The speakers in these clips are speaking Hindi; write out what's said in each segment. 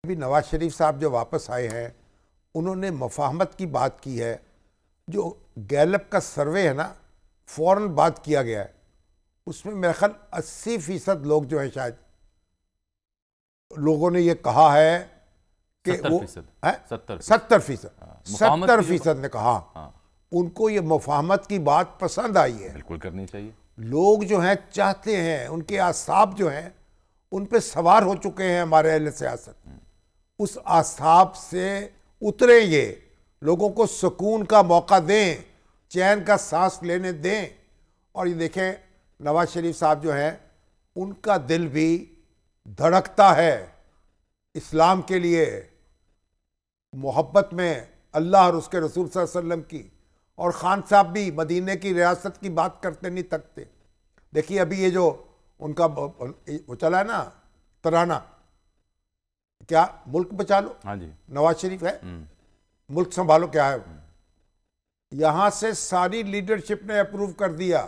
अभी नवाज शरीफ साहब जो वापस आए हैं उन्होंने मुफाहमत की बात की है। जो गैलप का सर्वे है ना, फौरन बात किया गया है, उसमें मेरा ख्याल 80% लोग जो है, शायद लोगों ने ये कहा है कि वो 70% ने कहा उनको ये मुफाहमत की बात पसंद आई है। बिल्कुल करनी चाहिए। लोग जो हैं चाहते हैं, उनके आसाब जो हैं उन पे सवार हो चुके हैं हमारे अहले सियासत। उस आसाब से उतरे, ये लोगों को सुकून का मौका दें, चैन का सांस लेने दें। और ये देखें, नवाज शरीफ साहब जो हैं उनका दिल भी धड़कता है इस्लाम के लिए, मोहब्बत में अल्लाह और उसके रसूल सल्लल्लाहु अलैहि वसल्लम की। और खान साहब भी मदीने की रियासत की बात करते नहीं थकते। देखिए अभी ये जो उनका वो चला है ना तराना, क्या मुल्क बचा लो, हाँ जी, नवाज शरीफ है, मुल्क संभालो, क्या है, यहां से सारी लीडरशिप ने अप्रूव कर दिया,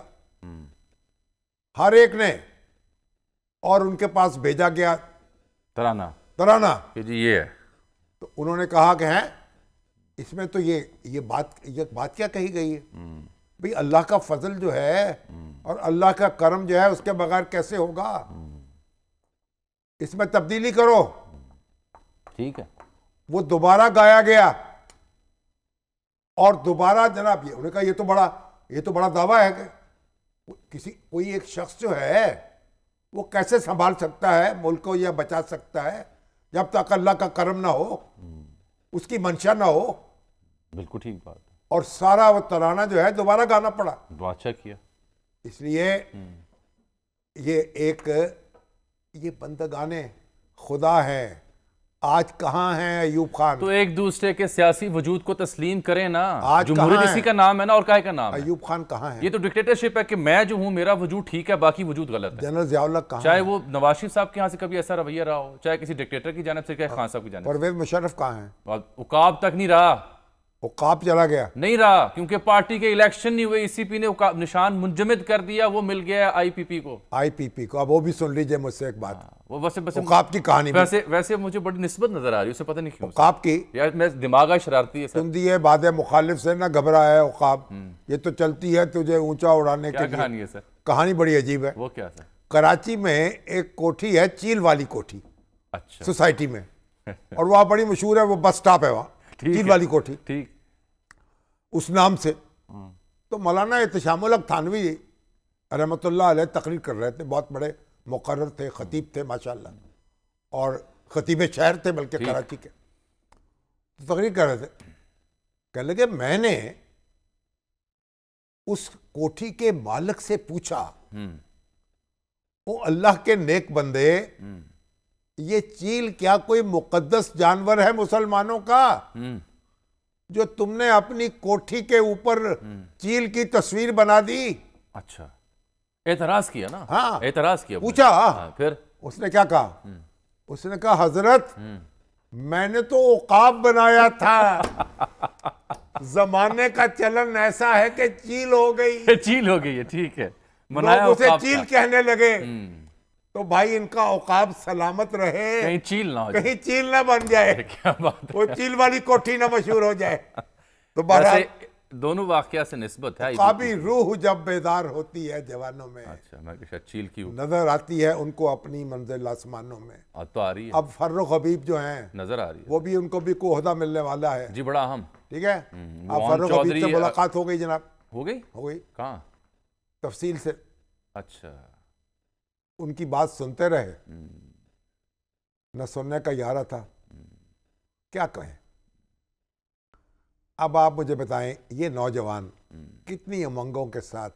हर एक ने, और उनके पास भेजा गया तराना कि जी ये है। तो उन्होंने कहा कि हैं इसमें तो ये बात क्या कही गई है भाई, अल्लाह का फजल जो है और अल्लाह का करम जो है उसके बगैर कैसे होगा, इसमें तब्दीली करो। ठीक है, वो दोबारा गाया गया और दोबारा जनाब ये उन्होंने कहा ये तो बड़ा दावा है कि कोई एक शख्स जो है वो कैसे संभाल सकता है मुल्क को या बचा सकता है जब तक अल्लाह का करम ना हो, उसकी मंशा ना हो। बिल्कुल ठीक बात। और सारा वो तराना जो है दोबारा गाना पड़ा। अच्छा किया। इसलिए ये बंदगाने खुदा है, आज कहाँ हैं अयूब खान? तो एक दूसरे के सियासी वजूद को तस्लीम करें ना। आज जमहूरियत इसी का नाम है ना, और काहे का नाम है? अयूब खान कहाँ है? ये तो डिक्टेटरशिप है कि मैं जो हूं मेरा वजूद ठीक है, बाकी वजूद गलत है। जनरल ज़ियाउल कहाँ? चाहे वो नवाज शरीफ साहब के यहाँ से कभी ऐसा रवैया रहा हो, चाहे किसी डिक्टेटर की जानिब से, चाहे खान साहब की जानिब से। परवेज मुशर्रफ कहाँ है? उकाब तक नहीं रहा, उकाब चला गया, नहीं रहा, क्योंकि पार्टी के इलेक्शन नहीं हुए, ईसीपी ने निशान मुंजमद कर दिया, वो मिल गया आईपीपी को। अब वो भी सुन लीजिए मुझसे एक बात। वो वैसे उकाब की कहानी वैसे मुझे बड़ी निस्बत नजर आ रही है, उसे पता नहीं क्यों उकाब की। यार मैं दिमाग शरारती है। सुन दिए बाद मुखालिफ से ना घबरा है उकाब, ये तो चलती है तुझे ऊंचा उड़ाने की कहानी है सर। कहानी बड़ी अजीब है। वो क्या सर? कराची में एक कोठी है, चील वाली कोठी, अच्छा, सोसाइटी में और वहाँ बड़ी मशहूर है, वो बस स्टॉप है वहाँ, चील वाली कोठी, ठीक, उस नाम से। तो मौलाना एहतशामुल हक थानवी रहमतुल्लाह अलैह तकरीर कर रहे थे, बहुत बड़े मुकर्रर थे, खतीब थे माशाल्लाह, और खतीब शहर थे बल्कि कराची के। तो तकरीर कर रहे थे, कहने लगे मैंने उस कोठी के मालिक से पूछा, ओ अल्लाह के नेक बंदे, ये चील क्या कोई मुकद्दस जानवर है मुसलमानों का जो तुमने अपनी कोठी के ऊपर चील की तस्वीर बना दी? अच्छा, एतराज किया ना? हाँ, एतराज किया, पूछा। हाँ, फिर उसने क्या कहा? उसने कहा हजरत मैंने तो उकाब बनाया था, जमाने का चलन ऐसा है कि चील हो गई। चील हो गई है, ठीक है, लोग उसे चील कहने लगे। तो भाई इनका औकाब सलामत रहे, कहीं चील ना हो, कहीं चील ना बन जाए, क्या बात, वो चील वाली कोठी ना मशहूर हो जाए। तो दोनों वाकया से निस्बत है। काबी रूह जब बेदार होती है जवानों में, अच्छा, मैं शायद चील की नजर आती है उनको अपनी मंजिल आसमानों में। अब तो आ रही है। अब फर्रुख हबीब जो हैं नजर आ रही है, वो भी उनको भी ओहदा मिलने वाला है जी, बड़ा अहम, ठीक है। अब फर्रुख हबीब से मुलाकात हो गई जनाब? हो गई कहाँ? तफसील से। अच्छा, उनकी बात सुनते रहे, न सुनने का यारा था, क्या कहें। अब आप मुझे बताएं, ये नौजवान कितनी उमंगों के साथ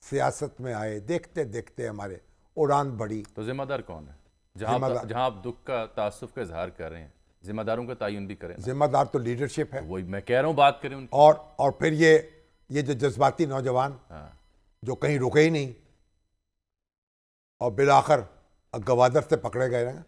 सियासत में आए, देखते देखते हमारे उड़ान बढ़ी। तो जिम्मेदार कौन है? जहां आप दुख का, तासुफ का इजहार कर रहे हैं, जिम्मेदारों का तयन भी करें। जिम्मेदार तो लीडरशिप है, वही मैं कह रहा हूं, बात करें उनकी। और फिर ये जो जज्बाती नौजवान जो कहीं रुके ही नहीं और बिलाखिर गवादर से पकड़े गए हैं,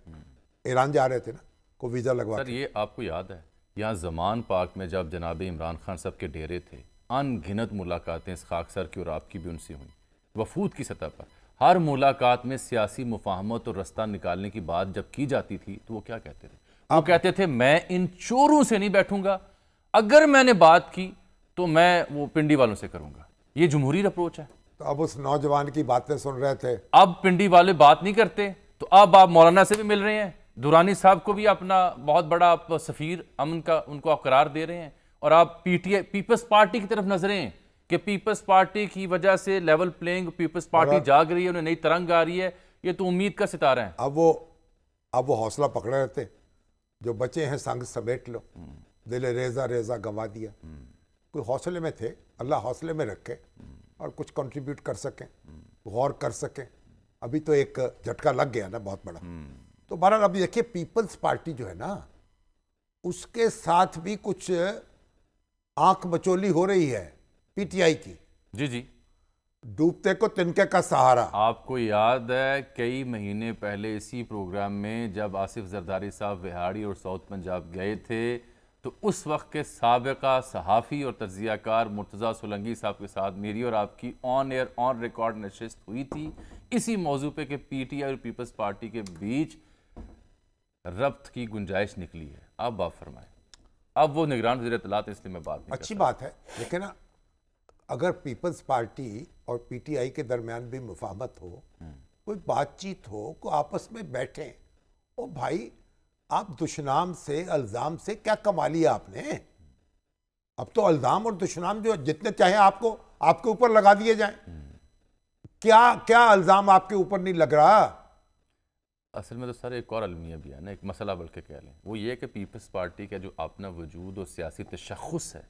ईरान जा रहे थे ना, को वीज़ा लगवा। सर ये आपको याद है, यहाँ ज़मान पार्क में जब जनाब इमरान खान साहब के डेरे थे, अनगिनत मुलाकातें खाक सर की और आपकी भी उनसे हुई, वफूद की सतह पर। हर मुलाकात में सियासी मुफाहमत और रास्ता निकालने की बात जब की जाती थी तो वो क्या कहते थे? वो कहते थे मैं इन चोरों से नहीं बैठूंगा, अगर मैंने बात की तो मैं वो पिंडी वालों से करूंगा। ये जमहूरी अप्रोच है। तो अब उस नौजवान की बातें सुन रहे थे, अब पिंडी वाले बात नहीं करते, तो अब आप मौलाना से भी मिल रहे हैं, दुरानी साहब को भी अपना बहुत बड़ा आप सफीर अमन का उनको आप करार दे रहे हैं, और आप पीटीआई पीपल्स पार्टी की तरफ नजरें कि पीपल्स पार्टी की वजह से लेवल प्लेइंग, पीपल्स पार्टी जाग रही है, उन्हें नई तरंग आ रही है, ये तो उम्मीद का सितारा है। अब वो हौसला पकड़े रहते, जो बचे हैं संग समेट लो, दिल रेजा रेजा गंवा दिया। कोई हौसले में थे, अल्लाह हौसले में रखे और कुछ कंट्रीब्यूट कर सकें, गौर कर सकें। अभी तो एक झटका लग गया ना बहुत बड़ा। तो बहरहाल अभी देखिए पीपल्स पार्टी जो है ना, उसके साथ भी कुछ आंख मचोली हो रही है पीटीआई की। जी जी, डूबते को तिनके का सहारा। आपको याद है कई महीने पहले इसी प्रोग्राम में जब आसिफ जरदारी साहब विहाड़ी और साउथ पंजाब गए थे, तो उस वक्त के साबिका सहाफ़ी और तज्ज़ियाकार मुर्तज़ा सोलंकी साहब के साथ मेरी और आपकी ऑन एयर ऑन रिकॉर्ड नशिस्त हुई थी इसी मौजू पे कि पीटीआई और पीपल्स पार्टी के बीच रब्त की गुंजाइश निकली है। अब आप फरमाएं। अब वो निगरान वज़ीर इत्तलात, इसलिए मैं बात नहीं अच्छी बात है, लेकिन ना अगर पीपल्स पार्टी और पीटीआई के दरमियान भी मुफाहमत हो, कोई बातचीत हो, कोई आपस में बैठें। ओ भाई, आप दुश्मनाम से, अल्जाम से क्या कमा लिया आपने? अब तो अल्जाम और दुश्मनाम जो जितने चाहे आपको आपके ऊपर लगा दिए जाएं। क्या क्या अल्जाम आपके ऊपर नहीं लग रहा? असल में तो सर एक और अलमिया भी है ना, एक मसला बल्कि कह लें, वो ये कि पीपल्स पार्टी का जो अपना वजूद और सियासी तशख़्ख़ुस है,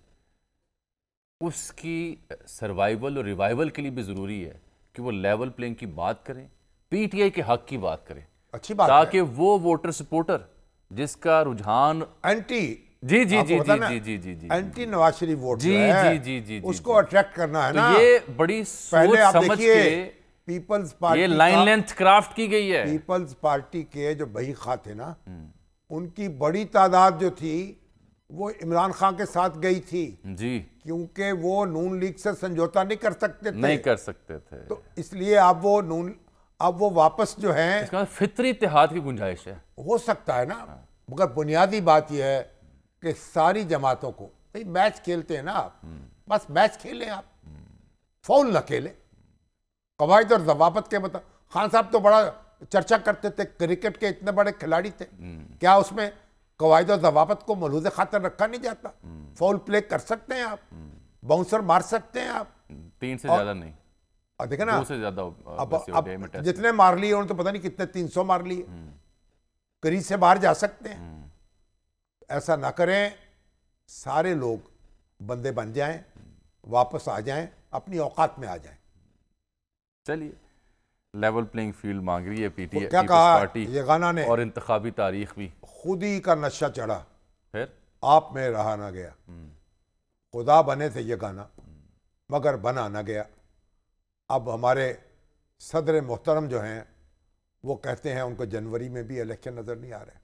उसकी सर्वाइवल और रिवाइवल के लिए भी ज़रूरी है कि वो लेवल प्लेइंग की बात करें, पीटीआई के हक की बात करें। अच्छी बात ताकि वो वोटर सपोर्टर जिसका रुझान एंटी जी जी जी जी जी जी जी जी एंटी नवाज शरीफ वोट जी जो है, जी जी जी उसको अट्रैक्ट करना है तो ना। ये बड़ी पहले सोच आप समझ देखिए के पीपल्स पार्टी ये लाइन लेंथ क्राफ्ट की गई है। पीपल्स पार्टी के जो बही खां थे ना, उनकी बड़ी तादाद जो थी वो इमरान खान के साथ गई थी जी, क्योंकि वो नून लीग से समझौता नहीं कर सकते थे। नहीं कर सकते थे, तो इसलिए अब वो वापस जो है, इसका मतलब फित्री इत्तेहाद की गुंजाइश है। हो सकता है ना। मगर बुनियादी बात यह है कि सारी जमातों को, भाई मैच खेलते हैं ना आप, बस मैच खेलें आप, फाउल ना खेलें। कवायद और जवाबत के मतलब खान साहब तो बड़ा चर्चा करते थे, क्रिकेट के इतने बड़े खिलाड़ी थे, क्या उसमें कवायद और जवाबत को मलूज़ खातर रखा नहीं जाता? फाउल प्ले कर सकते हैं आप, बाउंसर मार सकते हैं आप, 3 से ज्यादा नहीं, और देखे ना 2 से ज्यादा। अब जितने मार लिए उन्होंने तो पता नहीं कितने 300 मार लिए, क्रीज से बाहर जा सकते हैं। ऐसा ना करें, सारे लोग बंदे बन जाएं, वापस आ जाएं, अपनी औकात में आ जाएं। चलिए, लेवल प्लेइंग फील्ड मांग रही है पीटीआई क्या कहा पार्टी ये गाना ने, और इंतखाबी तारीख भी। खुद ही का नशा चढ़ा फिर आप में रहा ना गया। खुदा बने थे ये गाना, मगर बना ना गया। अब हमारे सदर मोहतरम जो हैं वो कहते हैं उनको जनवरी में भी इलेक्शन नज़र नहीं आ रहे।